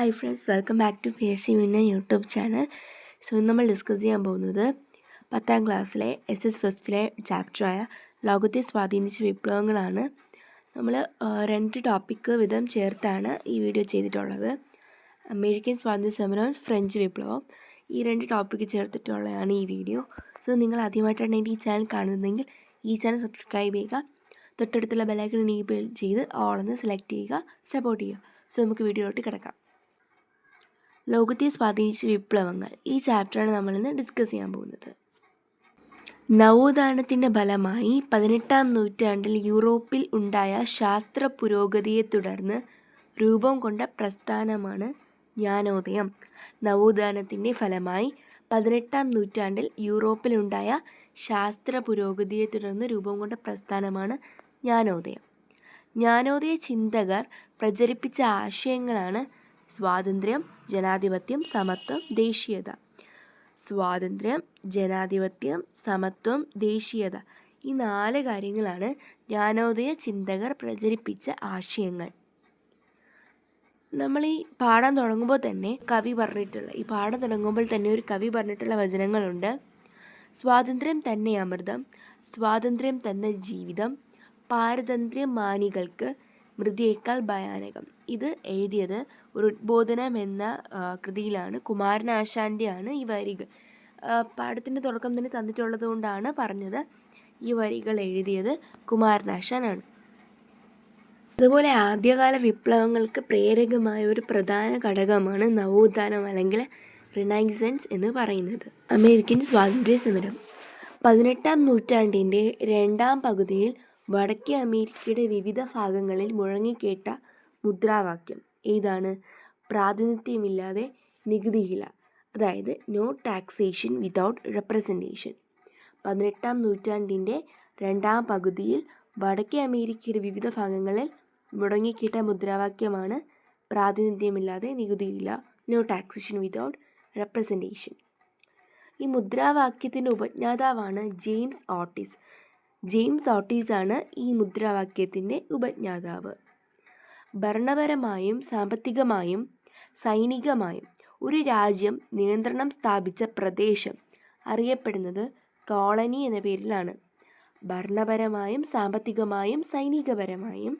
Hi friends, welcome back to PSC Winner YouTube channel. So ഇന്ന് നമ്മൾ discuss ചെയ്യാൻ പോകുന്നത് 10ാം ക്ലാസ്സിലെ SS ഫസ്റ്റിലെ ചാപ്റ്ററായ ലോകത്തെ സ്വാധീനിച്ച വിപ്ലവങ്ങളാണ്. നമ്മൾ 2 ടോപ്പിക്ക് വീതം ചേർത്താണ് ഈ വീഡിയോ ചെയ്തിട്ടുള്ളത്. അമേരിക്കൻ സ്വാതന്ത്ര്യ സമരവും ഫ്രഞ്ച് വിപ്ലവം, ഈ 2 ടോപ്പിക്ക് ചേർത്തിട്ടുള്ളതാണ് ഈ വീഡിയോ. സോ നിങ്ങൾ ആദ്യമായിട്ടാണ് ഈ ചാനൽ കാണുന്നതെങ്കിൽ ഈ ചാനൽ സബ്സ്ക്രൈബ് ചെയ്യുക, തൊട്ടടുത്തുള്ള ബെല്ലൈക്കൺ എനേബിൾ ചെയ്ത് ഓൾ എന്ന് സെലക്ട് ചെയ്യുക, സപ്പോർട്ട് ചെയ്യുക. സോ നമുക്ക് വീഡിയോയിലോട്ട് കിടക്കാം. ലോകത്തെ സ്വാധീനിച്ച വിപ്ലവങ്ങൾ, ഈ ചാപ്റ്ററാണ് നമ്മളിന്ന് ഡിസ്കസ് ചെയ്യാൻ പോകുന്നത്. നവോത്ഥാനത്തിൻ്റെ ഫലമായി 18ാം നൂറ്റാണ്ടിൽ യൂറോപ്പിൽ ഉണ്ടായ ശാസ്ത്ര പുരോഗതിയെ തുടർന്ന് രൂപം കൊണ്ട പ്രസ്ഥാനമാണ് ജ്ഞാനോദയം. നവോത്ഥാനത്തിൻ്റെ ഫലമായി 18ാം നൂറ്റാണ്ടിൽ യൂറോപ്പിലുണ്ടായ ശാസ്ത്ര പുരോഗതിയെ തുടർന്ന് രൂപം കൊണ്ട പ്രസ്ഥാനമാണ് ജ്ഞാനോദയം. ജ്ഞാനോദയ ചിന്തകർ പ്രചരിപ്പിച്ച ആശയങ്ങളാണ് സ്വാതന്ത്ര്യം, ജനാധിപത്യം, സമത്വം, ദേശീയത. സ്വാതന്ത്ര്യം, ജനാധിപത്യം, സമത്വം, ദേശീയത, ഈ 4 കാര്യങ്ങളാണ് ജ്ഞാനോദയ ചിന്തകർ പ്രചരിപ്പിച്ച ആശയങ്ങൾ. നമ്മൾ ഈ പാഠം തുടങ്ങുമ്പോൾ തന്നെ ഒരു കവി പറഞ്ഞിട്ടുള്ള വചനങ്ങളുണ്ട്. സ്വാതന്ത്ര്യം തന്നെ അമൃതം, സ്വാതന്ത്ര്യം തന്നെ ജീവിതം, പാരതന്ത്ര്യം മാനികൾക്ക് മൃതിയേക്കാൾ ഭയാനകം. ഇത് എഴുതിയത് ഒരു ഉദ്ബോധനം എന്ന കൃതിയിലാണ്. കുമാരനാശാൻ്റെയാണ് ഈ വരികൾ. പാഠത്തിൻ്റെ തുടക്കം തന്നെ തന്നിട്ടുള്ളത് കൊണ്ടാണ് പറഞ്ഞത്. ഈ വരികൾ എഴുതിയത് കുമാരനാശാനാണ്. അതുപോലെ ആദ്യകാല വിപ്ലവങ്ങൾക്ക് പ്രേരകമായ ഒരു പ്രധാന ഘടകമാണ് നവോത്ഥാനം അല്ലെങ്കിൽ റിനൈസൻസ് എന്ന് പറയുന്നത്. അമേരിക്കൻ സ്വാതന്ത്ര്യ സമരം 18ാം നൂറ്റാണ്ടിൻ്റെ 2ാം പകുതിയിൽ വടക്കേ അമേരിക്കയുടെ വിവിധ ഭാഗങ്ങളിൽ മുഴങ്ങിക്കേട്ട മുദ്രാവാക്യം ഏതാണ്? പ്രാതിനിധ്യമില്ലാതെ നികുതിയില്ല, അതായത് നോ ടാക്സേഷൻ വിതൗട്ട് റെപ്രസെൻറ്റേഷൻ. 18ാം നൂറ്റാണ്ടിൻ്റെ 2ാം പകുതിയിൽ വടക്കേ അമേരിക്കയുടെ വിവിധ ഭാഗങ്ങളിൽ മുഴങ്ങിക്കേട്ട മുദ്രാവാക്യമാണ് പ്രാതിനിധ്യമില്ലാതെ നികുതിയില്ല, നോ ടാക്സേഷൻ വിതൗട്ട് റെപ്രസെൻറ്റേഷൻ. ഈ മുദ്രാവാക്യത്തിൻ്റെ ഉപജ്ഞാതാവാണ് ജെയിംസ് ഓട്ടിസ്. ജെയിംസ് ഓട്ടീസാണ് ഈ മുദ്രാവാക്യത്തിൻ്റെ ഉപജ്ഞാതാവ്. ഭരണപരമായും സാമ്പത്തികമായും സൈനികമായും ഒരു രാജ്യം നിയന്ത്രണം സ്ഥാപിച്ച പ്രദേശം അറിയപ്പെടുന്നത് കോളനി എന്ന പേരിലാണ്. ഭരണപരമായും സാമ്പത്തികമായും സൈനികപരമായും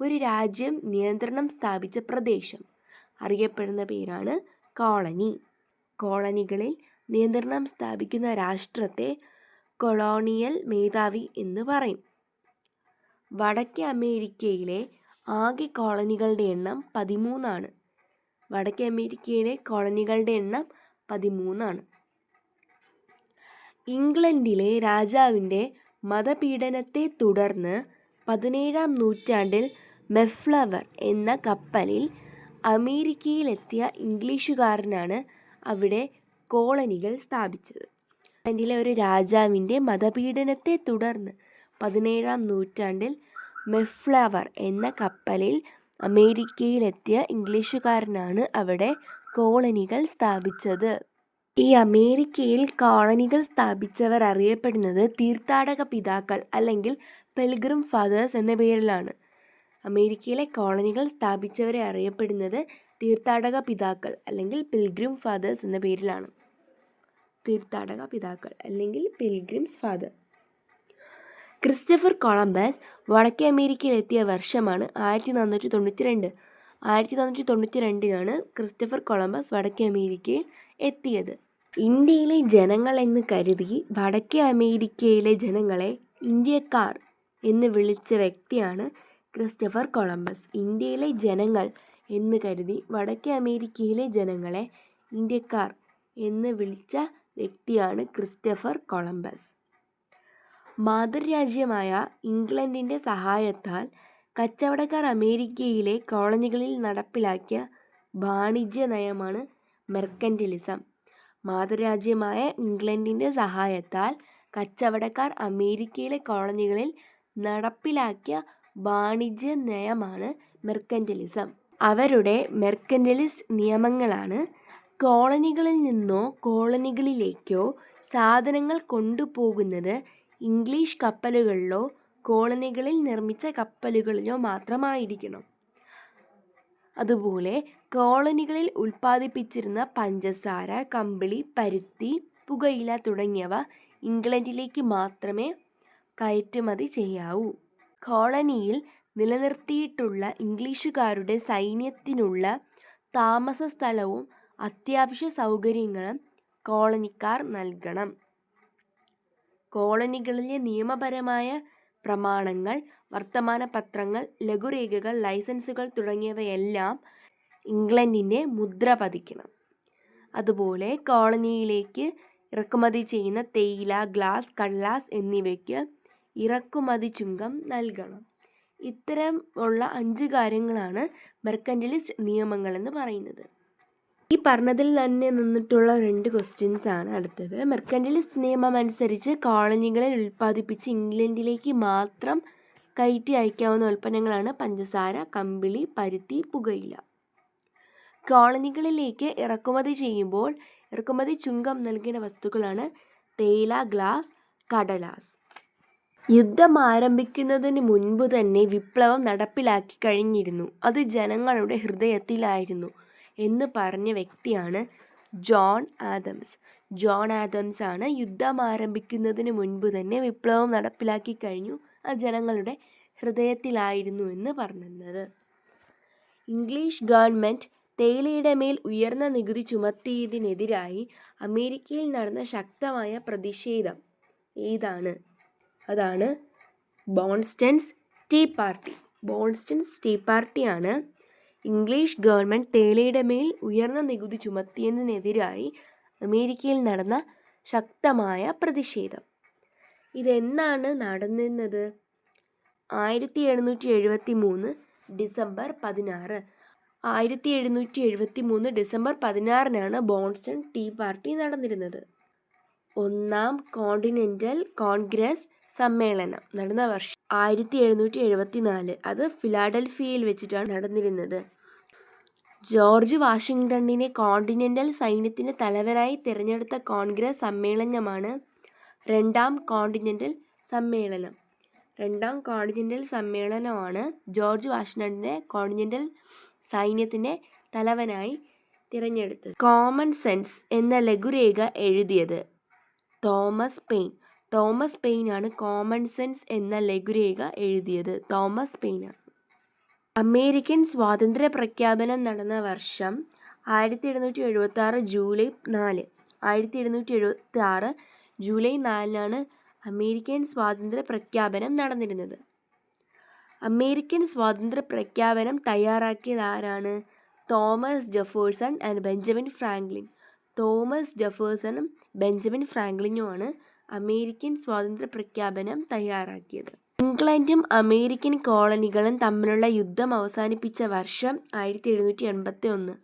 ഒരു രാജ്യം നിയന്ത്രണം സ്ഥാപിച്ച പ്രദേശം അറിയപ്പെടുന്ന പേരാണ് കോളനി. കോളനികളിൽ നിയന്ത്രണം സ്ഥാപിക്കുന്ന രാഷ്ട്രത്തെ കൊളോണിയൽ മേധാവി എന്ന് പറയും. വടക്കേ അമേരിക്കയിലെ ആകെ കോളനികളുടെ എണ്ണം 13 വടക്കേ അമേരിക്കയിലെ കോളനികളുടെ എണ്ണം 13. ഇംഗ്ലണ്ടിലെ രാജാവിൻ്റെ മതപീഡനത്തെ തുടർന്ന് 17ാം നൂറ്റാണ്ടിൽ മെഫ്ലവർ എന്ന കപ്പലിൽ അമേരിക്കയിലെത്തിയ ഇംഗ്ലീഷുകാരനാണ് അവിടെ കോളനികൾ സ്ഥാപിച്ചത്. ഇംഗ്ലണ്ടിലെ ഒരു രാജാവിൻ്റെ മതപീഡനത്തെ തുടർന്ന് 17ാം നൂറ്റാണ്ടിൽ മെഫ്ലവർ എന്ന കപ്പലിൽ അമേരിക്കയിലെത്തിയ ഇംഗ്ലീഷുകാരനാണ് അവിടെ കോളനികൾ സ്ഥാപിച്ചത്. ഈ അമേരിക്കയിൽ കോളനികൾ സ്ഥാപിച്ചവർ അറിയപ്പെടുന്നത് തീർത്ഥാടക പിതാക്കൾ അല്ലെങ്കിൽ പിൽഗ്രിം ഫാദേഴ്സ് എന്ന പേരിലാണ്. അമേരിക്കയിലെ കോളനികൾ സ്ഥാപിച്ചവരെ അറിയപ്പെടുന്നത് തീർത്ഥാടക പിതാക്കൾ അല്ലെങ്കിൽ പിൽഗ്രിം ഫാദേഴ്സ് എന്ന പേരിലാണ്. തീർത്ഥാടക പിതാക്കൾ അല്ലെങ്കിൽ പിൽഗ്രിംസ് ഫാദർ. ക്രിസ്റ്റഫർ കൊളംബസ് വടക്കേ അമേരിക്കയിലെത്തിയ വർഷമാണ് 1492. 1492 ക്രിസ്റ്റഫർ കൊളംബസ് വടക്കേ അമേരിക്കയിൽ എത്തിയത്. ഇന്ത്യയിലെ ജനങ്ങൾ എന്ന് കരുതി വടക്കേ അമേരിക്കയിലെ ജനങ്ങളെ ഇന്ത്യക്കാർ എന്ന് വിളിച്ച വ്യക്തിയാണ് ക്രിസ്റ്റഫർ കൊളംബസ്. ഇന്ത്യയിലെ ജനങ്ങൾ എന്ന് കരുതി വടക്കേ അമേരിക്കയിലെ ജനങ്ങളെ ഇന്ത്യക്കാർ എന്ന് വിളിച്ച വ്യക്തിയാണ് ക്രിസ്റ്റഫർ കൊളംബസ്. മാതൃരാജ്യമായ ഇംഗ്ലണ്ടിൻ്റെ സഹായത്താൽ കച്ചവടക്കാർ അമേരിക്കയിലെ കോളനികളിൽ നടപ്പിലാക്കിയ വാണിജ്യ നയമാണ് മെർക്കന്റിലിസം. മാതൃരാജ്യമായ ഇംഗ്ലണ്ടിൻ്റെ സഹായത്താൽ കച്ചവടക്കാർ അമേരിക്കയിലെ കോളനികളിൽ നടപ്പിലാക്കിയ വാണിജ്യ നയമാണ് മെർക്കന്റിലിസം. അവരുടെ മെർക്കന്റിലിസ്റ്റ് നിയമങ്ങളാണ് കോളനികളിൽ നിന്നോ കോളനികളിലേക്കോ സാധനങ്ങൾ കൊണ്ടുപോകുന്നത് ഇംഗ്ലീഷ് കപ്പലുകളിലോ കോളനികളിൽ നിർമ്മിച്ച കപ്പലുകളിലോ മാത്രമായിരിക്കണം. അതുപോലെ കോളനികളിൽ ഉൽപ്പാദിപ്പിച്ചിരുന്ന പഞ്ചസാര, കമ്പിളി, പരുത്തി, പുകയില തുടങ്ങിയവ ഇംഗ്ലണ്ടിലേക്ക് മാത്രമേ കയറ്റുമതി ചെയ്യാവൂ. കോളനിയിൽ നിലനിർത്തിയിട്ടുള്ള ഇംഗ്ലീഷുകാരുടെ സൈന്യത്തിനുള്ള താമസ സ്ഥലവും അത്യാവശ്യ സൗകര്യങ്ങളും കോളനിക്കാർ നൽകണം. കോളനികളിലെ നിയമപരമായ പ്രമാണങ്ങൾ, വർത്തമാനപത്രങ്ങൾ, ലഘുരേഖകൾ, ലൈസൻസുകൾ തുടങ്ങിയവയെല്ലാം ഇംഗ്ലണ്ടിൻ്റെ മുദ്ര പതിക്കണം. അതുപോലെ കോളനിയിലേക്ക് ഇറക്കുമതി ചെയ്യുന്ന തേയില, ഗ്ലാസ്, കടലാസ് എന്നിവയ്ക്ക് ഇറക്കുമതി ചുങ്കം നൽകണം. ഇത്തരം ഉള്ള 5 കാര്യങ്ങളാണ് മെർക്കന്റിലിസ്റ്റ് നിയമങ്ങളെന്ന് പറയുന്നത്. ഈ പറഞ്ഞതിൽ തന്നെ നിന്നിട്ടുള്ള 2 ക്വസ്റ്റ്യൻസ് ആണ് അടുത്തത്. മെർക്കന്റിലിസ്റ്റ് നിയമം അനുസരിച്ച് കോളനികളിൽ ഉൽപ്പാദിപ്പിച്ച് ഇംഗ്ലണ്ടിലേക്ക് മാത്രം കയറ്റി അയക്കാവുന്ന ഉൽപ്പന്നങ്ങളാണ് പഞ്ചസാര, കമ്പിളി, പരുത്തി, പുകയില. കോളനികളിലേക്ക് ഇറക്കുമതി ചെയ്യുമ്പോൾ ഇറക്കുമതി ചുങ്കം നൽകേണ്ട വസ്തുക്കളാണ് തേയില, ഗ്ലാസ്, കടലാസ്. യുദ്ധം ആരംഭിക്കുന്നതിന് മുൻപ് തന്നെ വിപ്ലവം നടപ്പിലാക്കി കഴിഞ്ഞിരുന്നു, അത് ജനങ്ങളുടെ ഹൃദയത്തിലായിരുന്നു എന്ന് പറഞ്ഞ വ്യക്തിയാണ് ജോൺ ആദംസ്. ജോൺ ആദംസ് ആണ് യുദ്ധം ആരംഭിക്കുന്നതിന് മുൻപ് തന്നെ വിപ്ലവം നടപ്പിലാക്കി കഴിഞ്ഞു, അത് ജനങ്ങളുടെ ഹൃദയത്തിലായിരുന്നു എന്ന് പറഞ്ഞത്. ഇംഗ്ലീഷ് ഗവൺമെൻറ് തേയിലയുടെ മേൽ ഉയർന്ന നികുതി ചുമത്തിയതിനെതിരായി അമേരിക്കയിൽ നടന്ന ശക്തമായ പ്രതിഷേധം ഏതാണ്? അതാണ് ബോൺസ്റ്റൺസ് ടീ പാർട്ടി. ബോൺസ്റ്റൺസ് ടീ പാർട്ടിയാണ് ഇംഗ്ലീഷ് ഗവൺമെൻറ് തേയിലയുടെ മേൽ ഉയർന്ന നികുതി ചുമത്തിയതിനെതിരായി അമേരിക്കയിൽ നടന്ന ശക്തമായ പ്രതിഷേധം. ഇതെന്നാണ് നടന്നിരുന്നത്? 1773 ഡിസംബർ 16. 1773 ഡിസംബർ 16 ബോൺസ്റ്റൺ ടീ പാർട്ടി നടന്നിരുന്നത്. 1-ാം കോണ്ടിനെൻ്റൽ കോൺഗ്രസ് സമ്മേളനം നടന്ന വർഷം 1774. അത് ഫിലാഡൽഫിയയിൽ വെച്ചിട്ടാണ് നടന്നിരുന്നത്. ജോർജ് വാഷിങ്ടണിനെ കോണ്ടിനെൻ്റൽ സൈന്യത്തിൻ്റെ തലവനായി തിരഞ്ഞെടുത്ത കോൺഗ്രസ് സമ്മേളനമാണ് 2-ാം കോണ്ടിനെൻ്റൽ സമ്മേളനം. 2-ാം കോണ്ടിനെൻ്റൽ സമ്മേളനമാണ് ജോർജ് വാഷിങ്ടണിനെ കോണ്ടിനെൻ്റൽ സൈന്യത്തിൻ്റെ തലവനായി തിരഞ്ഞെടുത്തത്. കോമൺ സെൻസ് എന്ന ലഘുരേഖ എഴുതിയത് തോമസ് പെയിൻ. തോമസ് പെയിനാണ് കോമൺ സെൻസ് എന്ന ലഘുരേഖ എഴുതിയത്. തോമസ് പെയിനാണ്. അമേരിക്കൻ സ്വാതന്ത്ര്യ പ്രഖ്യാപനം നടന്ന വർഷം 1776 ജൂലൈ 4. 1776 ജൂലൈ 4 അമേരിക്കൻ സ്വാതന്ത്ര്യ പ്രഖ്യാപനം നടന്നിരുന്നത്. അമേരിക്കൻ സ്വാതന്ത്ര്യ പ്രഖ്യാപനം തയ്യാറാക്കിയത് ആരാണ്? Thomas Jefferson and Benjamin Franklin. Thomas ജെഫേഴ്സണും ബെഞ്ചമിൻ ഫ്രാങ്ക്ലിനുമാണ് അമേരിക്കൻ സ്വാതന്ത്ര്യ പ്രഖ്യാപനം തയ്യാറാക്കിയത്. ഇംഗ്ലണ്ടും അമേരിക്കൻ കോളനികളും തമ്മിലുള്ള യുദ്ധം അവസാനിപ്പിച്ച വർഷം 1781.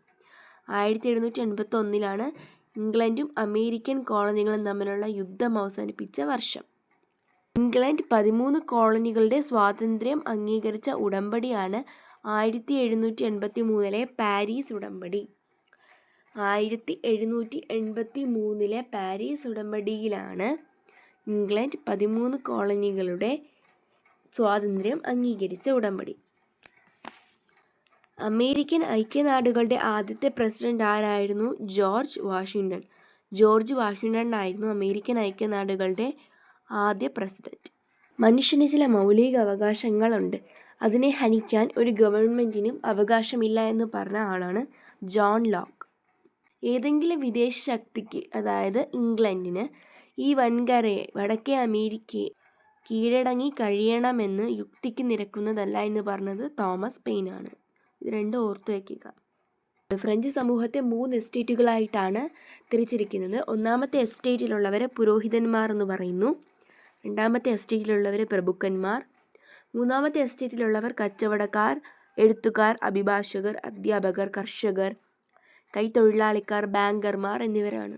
1781 ഇംഗ്ലണ്ടും അമേരിക്കൻ കോളനികളും തമ്മിലുള്ള യുദ്ധം അവസാനിപ്പിച്ച വർഷം. ഇംഗ്ലണ്ട് 13 കോളനികളുടെ സ്വാതന്ത്ര്യം അംഗീകരിച്ച ഉടമ്പടിയാണ് 1783 പാരീസ് ഉടമ്പടി. 1783 പാരീസ് ഉടമ്പടിയിലാണ് ഇംഗ്ലണ്ട് 13 കോളനികളുടെ സ്വാതന്ത്ര്യം അംഗീകരിച്ച ഉടമ്പടി. അമേരിക്കൻ ഐക്യനാടുകളുടെ ആദ്യത്തെ പ്രസിഡന്റ് ആരായിരുന്നു? George Washington. ജോർജ് വാഷിങ്ടൺ ആയിരുന്നു അമേരിക്കൻ ഐക്യനാടുകളുടെ ആദ്യ പ്രസിഡന്റ്. മനുഷ്യന് ചില മൗലിക അവകാശങ്ങളുണ്ട്, അതിനെ ഹനിക്കാൻ ഒരു ഗവൺമെൻറ്റിനും അവകാശമില്ല എന്ന് പറഞ്ഞ ആളാണ് ജോൺ ലോക്ക്. ഏതെങ്കിലും വിദേശ ശക്തിക്ക്, അതായത് ഇംഗ്ലണ്ടിന്, ഈ വൻകരയെ, വടക്കേ അമേരിക്കയെ കീഴടങ്ങി കഴിയണമെന്ന് യുക്തിക്ക് നിരക്കുന്നതല്ല എന്ന് പറഞ്ഞത് തോമസ് പെയിനാണ്. ഇത് 2 ഓർത്തു വയ്ക്കുക. ഫ്രഞ്ച് സമൂഹത്തെ 3 എസ്റ്റേറ്റുകളായിട്ടാണ് തിരിച്ചിരിക്കുന്നത്. 1-ാമത്തെ എസ്റ്റേറ്റിലുള്ളവരെ പുരോഹിതന്മാർ എന്ന് പറയുന്നു. 2-ാമത്തെ എസ്റ്റേറ്റിലുള്ളവരെ പ്രഭുക്കന്മാർ. 3-ാമത്തെ എസ്റ്റേറ്റിലുള്ളവർ കച്ചവടക്കാർ, എഴുത്തുകാർ, അഭിഭാഷകർ, അധ്യാപകർ, കർഷകർ, കൈത്തൊഴിലാളിക്കാർ, ബാങ്കർമാർ എന്നിവരാണ്.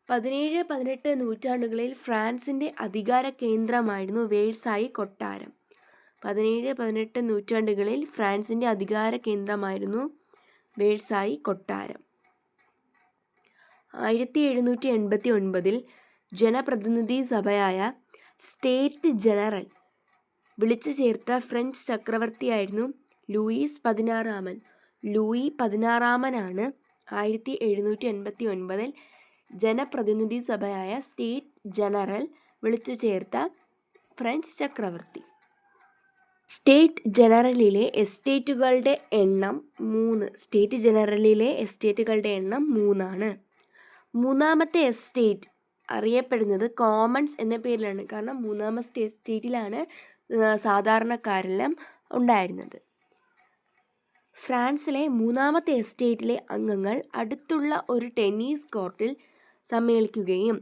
17-18 നൂറ്റാണ്ടുകളിൽ ഫ്രാൻസിൻ്റെ അധികാര കേന്ദ്രമായിരുന്നു വേഴ്സായി കൊട്ടാരം. 17-18 നൂറ്റാണ്ടുകളിൽ ഫ്രാൻസിൻ്റെ അധികാര കേന്ദ്രമായിരുന്നു വേഴ്സായി കൊട്ടാരം. 1789 ജനപ്രതിനിധി സഭയായ സ്റ്റേറ്റ് ജനറൽ വിളിച്ചു ചേർത്ത ഫ്രഞ്ച് ചക്രവർത്തിയായിരുന്നു ലൂയിസ് 16. ലൂയി 16 1789 ജനപ്രതിനിധി സഭയായ സ്റ്റേറ്റ് ജനറൽ വിളിച്ചു ചേർത്ത ഫ്രഞ്ച് ചക്രവർത്തി. സ്റ്റേറ്റ് ജനറലിലെ എസ്റ്റേറ്റുകളുടെ എണ്ണം 3. മൂന്നാമത്തെ എസ്റ്റേറ്റ് അറിയപ്പെടുന്നത് കോമൺസ് എന്ന പേരിലാണ്. കാരണം മൂന്നാമത്തെ എസ്റ്റേറ്റിലാണ് സാധാരണക്കാരെല്ലാം ഉണ്ടായിരുന്നത്. ഫ്രാൻസിലെ മൂന്നാമത്തെ എസ്റ്റേറ്റിലെ അംഗങ്ങൾ അടുത്തുള്ള ഒരു ടെന്നീസ് കോർട്ടിൽ സമ്മേളിക്കുകയും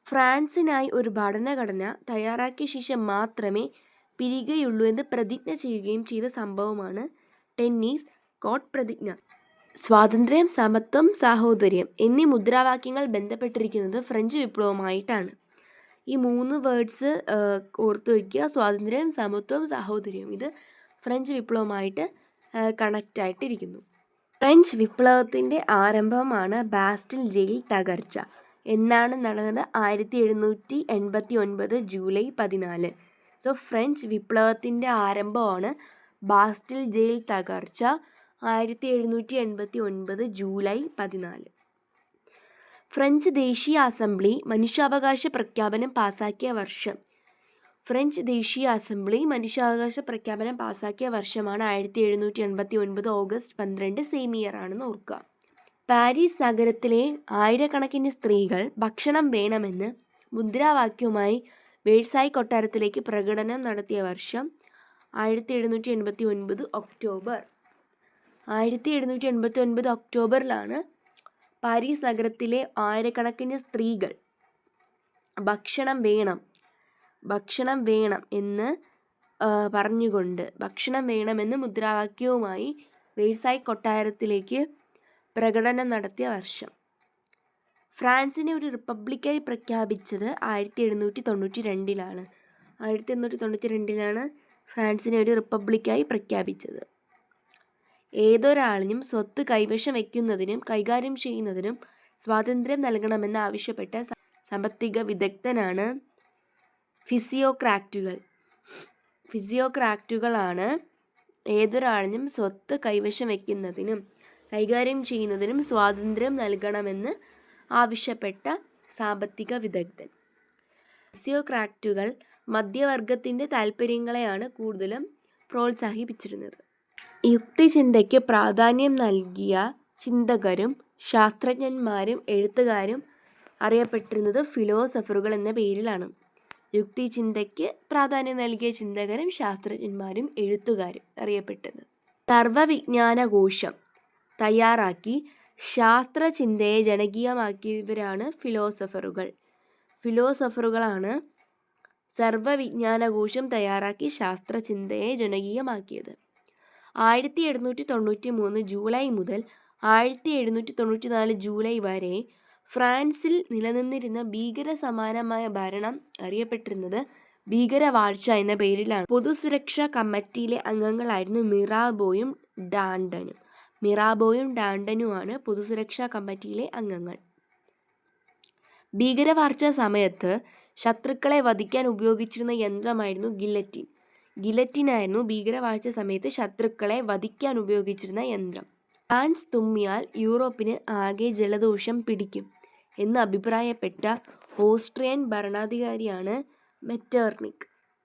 ഫ്രാൻസിനായി ഒരു ഭരണഘടന തയ്യാറാക്കിയ ശേഷം മാത്രമേ പിരിയുകയുള്ളൂ എന്ന് പ്രതിജ്ഞ ചെയ്യുകയും ചെയ്ത സംഭവമാണ് ടെന്നീസ് കോർട്ട് പ്രതിജ്ഞ. സ്വാതന്ത്ര്യം, സമത്വം, സാഹോദര്യം എന്നീ മുദ്രാവാക്യങ്ങൾ ബന്ധപ്പെട്ടിരിക്കുന്നത് ഫ്രഞ്ച് വിപ്ലവമായിട്ടാണ്. ഈ 3 വേർഡ്സ് ഓർത്തു വയ്ക്കുക. സ്വാതന്ത്ര്യം, സമത്വം, സാഹോദര്യം. ഇത് ഫ്രഞ്ച് വിപ്ലവമായിട്ട് കണക്റ്റായിട്ടിരിക്കുന്നു. ഫ്രഞ്ച് വിപ്ലവത്തിൻ്റെ ആരംഭമാണ് ബാസ്റ്റിൽ ജയിൽ തകർച്ച. എന്നാണ് നടന്നത്? 1789 ജൂലൈ 14. സോ ഫ്രഞ്ച് വിപ്ലവത്തിൻ്റെ ആരംഭമാണ് ബാസ്റ്റിൽ ജയിൽ തകർച്ച 1789 ജൂലൈ 14. ഫ്രഞ്ച് ദേശീയ അസംബ്ലി മനുഷ്യാവകാശ പ്രഖ്യാപനം പാസാക്കിയ വർഷം. ഫ്രഞ്ച് ദേശീയ അസംബ്ലി മനുഷ്യാവകാശ പ്രഖ്യാപനം പാസാക്കിയ വർഷമാണ് 1789 ഓഗസ്റ്റ് 12. സെയിം ഇയർ ആണെന്ന് ഓർക്കുക. പാരീസ് നഗരത്തിലെ ആയിരക്കണക്കിന് സ്ത്രീകൾ ഭക്ഷണം വേണമെന്ന് മുദ്രാവാക്യവുമായി വേഴ്സായി കൊട്ടാരത്തിലേക്ക് പ്രകടനം നടത്തിയ വർഷം 1789 ഒക്ടോബർ. 1789 ഒക്ടോബറിലാണ് പാരീസ് നഗരത്തിലെ ആയിരക്കണക്കിന് സ്ത്രീകൾ ഭക്ഷണം വേണം എന്ന് പറഞ്ഞുകൊണ്ട് ഭക്ഷണം വേണമെന്ന് മുദ്രാവാക്യവുമായി വേഴ്സായി കൊട്ടാരത്തിലേക്ക് പ്രകടനം നടത്തിയ വർഷം. ഫ്രാൻസിനെ ഒരു റിപ്പബ്ലിക്കായി പ്രഖ്യാപിച്ചത് 1792. 1792 ഫ്രാൻസിനെ ഒരു റിപ്പബ്ലിക്കായി പ്രഖ്യാപിച്ചത്. ഏതൊരാളിനും സ്വത്ത് കൈവശം വയ്ക്കുന്നതിനും കൈകാര്യം ചെയ്യുന്നതിനും സ്വാതന്ത്ര്യം നൽകണമെന്ന് ആവശ്യപ്പെട്ട സാമ്പത്തിക വിദഗ്ധനാണ് ഫിസിയോക്രാറ്റുകളാണ് ഏതൊരാളിനും സ്വത്ത് കൈവശം വയ്ക്കുന്നതിനും കൈകാര്യം ചെയ്യുന്നതിനും സ്വാതന്ത്ര്യം നൽകണമെന്ന് ആവശ്യപ്പെട്ട സാമ്പത്തിക വിദഗ്ധൻ. ഫിസിയോക്രാറ്റുകൾ മധ്യവർഗത്തിൻ്റെ താൽപ്പര്യങ്ങളെയാണ് കൂടുതലും പ്രോത്സാഹിപ്പിച്ചിരുന്നത്. യുക്തിചിന്തയ്ക്ക് പ്രാധാന്യം നൽകിയ ചിന്തകരും ശാസ്ത്രജ്ഞന്മാരും എഴുത്തുകാരും അറിയപ്പെട്ടിരുന്നത് ഫിലോസഫറുകൾ എന്ന പേരിലാണ്. യുക്തിചിന്തയ്ക്ക് പ്രാധാന്യം നൽകിയ ചിന്തകരും ശാസ്ത്രജ്ഞന്മാരും എഴുത്തുകാരും അറിയപ്പെട്ടത്. സർവവിജ്ഞാനകോശം തയ്യാറാക്കി ശാസ്ത്രചിന്തയെ ജനകീയമാക്കിയവരാണ് ഫിലോസഫറുകളാണ് സർവവിജ്ഞാനകോശം തയ്യാറാക്കി ശാസ്ത്രചിന്തയെ ജനകീയമാക്കിയത്. 1793 ജൂലൈ മുതൽ 1794 ജൂലൈ വരെ ഫ്രാൻസിൽ നിലനിന്നിരുന്ന ഭീകര സമാനമായ ഭരണം അറിയപ്പെട്ടിരുന്നത് ഭീകരവാഴ്ച എന്ന പേരിലാണ്. പൊതുസുരക്ഷാ കമ്മിറ്റിയിലെ അംഗങ്ങളായിരുന്നു മിറാബോയും ഡാണ്ടനുമാണ് പൊതുസുരക്ഷാ കമ്മിറ്റിയിലെ അംഗങ്ങൾ. ഭീകരവാഴ്ച സമയത്ത് ശത്രുക്കളെ വധിക്കാൻ ഉപയോഗിച്ചിരുന്ന യന്ത്രമായിരുന്നു ഗില്ലറ്റിനായിരുന്നു ഭീകരവാഴ്ച സമയത്ത് ശത്രുക്കളെ വധിക്കാൻ ഉപയോഗിച്ചിരുന്ന യന്ത്രം. ഫ്രാൻസ് തുമ്മിയാൽ യൂറോപ്പിന് ആകെ ജലദോഷം പിടിക്കും എന്ന് അഭിപ്രായപ്പെട്ട ഓസ്ട്രിയൻ ഭരണാധികാരിയാണ്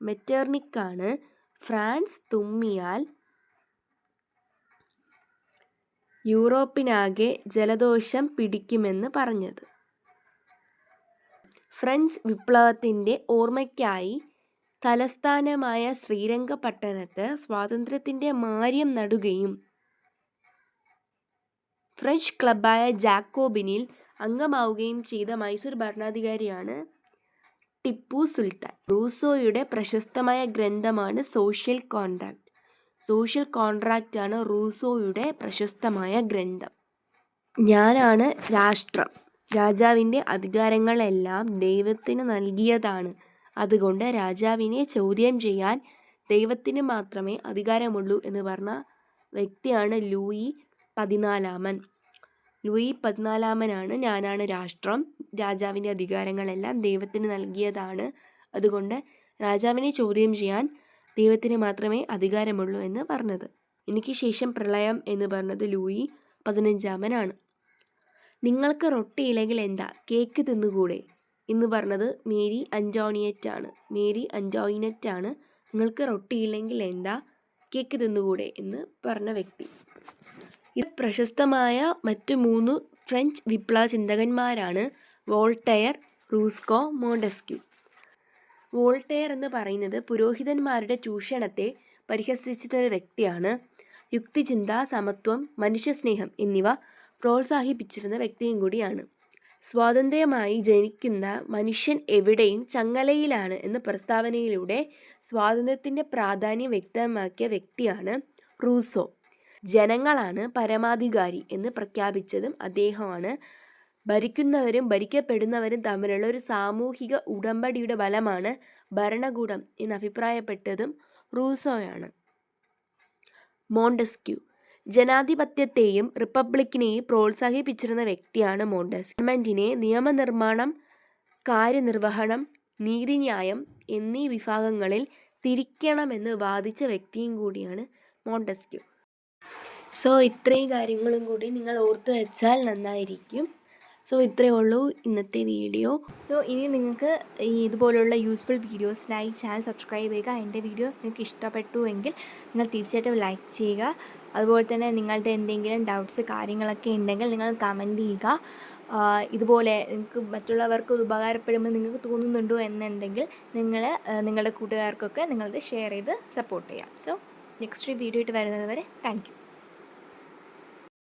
മെറ്റർണിക്കാണ് ഫ്രാൻസ് തുമ്മിയാൽ യൂറോപ്പിനാകെ ജലദോഷം പിടിക്കുമെന്ന് പറഞ്ഞത്. ഫ്രഞ്ച് വിപ്ലവത്തിൻ്റെ ഓർമ്മയ്ക്കായി തലസ്ഥാനമായ ശ്രീരംഗപട്ടണത്ത് സ്വാതന്ത്ര്യത്തിൻ്റെ മാര്യം നടുകയും ഫ്രഞ്ച് ക്ലബ്ബായ ജാക്കോബിനിൽ അംഗമാവുകയും ചെയ്ത മൈസൂർ ഭരണാധികാരിയാണ് ടിപ്പു സുൽത്താൻ. റൂസോയുടെ പ്രശസ്തമായ ഗ്രന്ഥമാണ് സോഷ്യൽ കോൺട്രാക്റ്റാണ് റൂസോയുടെ പ്രശസ്തമായ ഗ്രന്ഥം. ഞാനാണ് രാഷ്ട്രം. രാജാവിൻ്റെ അധികാരങ്ങളെല്ലാം ദൈവത്തിന് നൽകിയതാണ്. അതുകൊണ്ട് രാജാവിനെ ചോദ്യം ചെയ്യാൻ ദൈവത്തിന് മാത്രമേ അധികാരമുള്ളൂ എന്ന് പറഞ്ഞ വ്യക്തിയാണ് ലൂയി 14 ഞാനാണ് രാഷ്ട്രം. രാജാവിൻ്റെ അധികാരങ്ങളെല്ലാം ദൈവത്തിന് നൽകിയതാണ്. അതുകൊണ്ട് രാജാവിനെ ചോദ്യം ചെയ്യാൻ ദൈവത്തിന് മാത്രമേ അധികാരമുള്ളൂ എന്ന് പറഞ്ഞത്. എനിക്ക് ശേഷം പ്രളയം എന്ന് പറഞ്ഞത് ലൂയി 15 നിങ്ങൾക്ക് റൊട്ടിയില്ലെങ്കിൽ എന്താ കേക്ക് തിന്നുകൂടെ എന്ന് പറഞ്ഞത് മേരി അന്റോണിയറ്റ് ആണ്. നിങ്ങൾക്ക് റൊട്ടിയില്ലെങ്കിൽ എന്താ കേക്ക് തിന്നുകൂടെ എന്ന് പറഞ്ഞ വ്യക്തി. ഇത് പ്രശസ്തമായ മറ്റു 3 ഫ്രഞ്ച് വിപ്ലവ ചിന്തകന്മാരാണ്: വോൾട്ടയർ, റൂസ്കോ, മോണ്ടസ്ക്യൂ. വോൾട്ടയർ എന്ന് പറയുന്നത് പുരോഹിതന്മാരുടെ ചൂഷണത്തെ പരിഹസിച്ചിരുന്ന വ്യക്തിയാണ്. യുക്തിചിന്ത, സമത്വം, മനുഷ്യസ്നേഹം എന്നിവ പ്രോത്സാഹിപ്പിച്ചിരുന്ന വ്യക്തിയും കൂടിയാണ്. സ്വാതന്ത്ര്യമായി ജനിക്കുന്ന മനുഷ്യൻ എവിടെയും ചങ്ങലയിലാണ് എന്ന പ്രസ്താവനയിലൂടെ സ്വാതന്ത്ര്യത്തിൻ്റെ പ്രാധാന്യം വ്യക്തമാക്കിയ വ്യക്തിയാണ് റൂസോ. ജനങ്ങളാണ് പരമാധികാരി എന്ന് പ്രഖ്യാപിച്ചതും അദ്ദേഹമാണ്. ഭരിക്കുന്നവരും ഭരിക്കപ്പെടുന്നവരും തമ്മിലുള്ള ഒരു സാമൂഹിക ഉടമ്പടിയുടെ ഫലമാണ് ഭരണകൂടം എന്ന് അഭിപ്രായപ്പെട്ടതും റൂസോയാണ്. മോണ്ടസ്ക്യൂ ജനാധിപത്യത്തെയും റിപ്പബ്ലിക്കിനെയും പ്രോത്സാഹിപ്പിച്ചിരുന്ന വ്യക്തിയാണ് മോണ്ടസ്ക്യൂ. ഗവൺമെൻറ്റിനെ നിയമനിർമ്മാണം, കാര്യനിർവഹണം, നീതിന്യായം എന്നീ വിഭാഗങ്ങളിൽ തിരിക്കണമെന്ന് വാദിച്ച വ്യക്തിയും കൂടിയാണ് മോണ്ടസ്ക്യൂ. സോ ഇത്രയും കാര്യങ്ങളും കൂടി നിങ്ങൾ ഓർത്തു വെച്ചാൽ നന്നായിരിക്കും. സോ ഇത്രയേ ഉള്ളൂ ഇന്നത്തെ വീഡിയോ. സോ ഇനി നിങ്ങൾക്ക് ഇതുപോലുള്ള യൂസ്ഫുൾ വീഡിയോസിനായി ചാനൽ സബ്സ്ക്രൈബ് ചെയ്യുക. എൻ്റെ വീഡിയോ നിങ്ങൾക്ക് ഇഷ്ടപ്പെട്ടു എങ്കിൽ നിങ്ങൾ തീർച്ചയായിട്ടും ലൈക്ക് ചെയ്യുക. അതുപോലെ തന്നെ നിങ്ങളുടെ എന്തെങ്കിലും ഡൗട്ട്സ് കാര്യങ്ങളൊക്കെ ഉണ്ടെങ്കിൽ നിങ്ങൾ കമൻറ്റ് ചെയ്യുക. ഇതുപോലെ നിങ്ങൾക്ക് മറ്റുള്ളവർക്ക് ഉപകാരപ്പെടുമ്പോൾ നിങ്ങൾക്ക് തോന്നുന്നുണ്ടോ എന്നുണ്ടെങ്കിൽ നിങ്ങൾ നിങ്ങളുടെ കൂട്ടുകാർക്കൊക്കെ നിങ്ങളത് ഷെയർ ചെയ്ത് സപ്പോർട്ട് ചെയ്യാം. സോ നെക്സ്റ്റ് വീഡിയോ ആയിട്ട് വരുന്നത് വരെ താങ്ക് യു.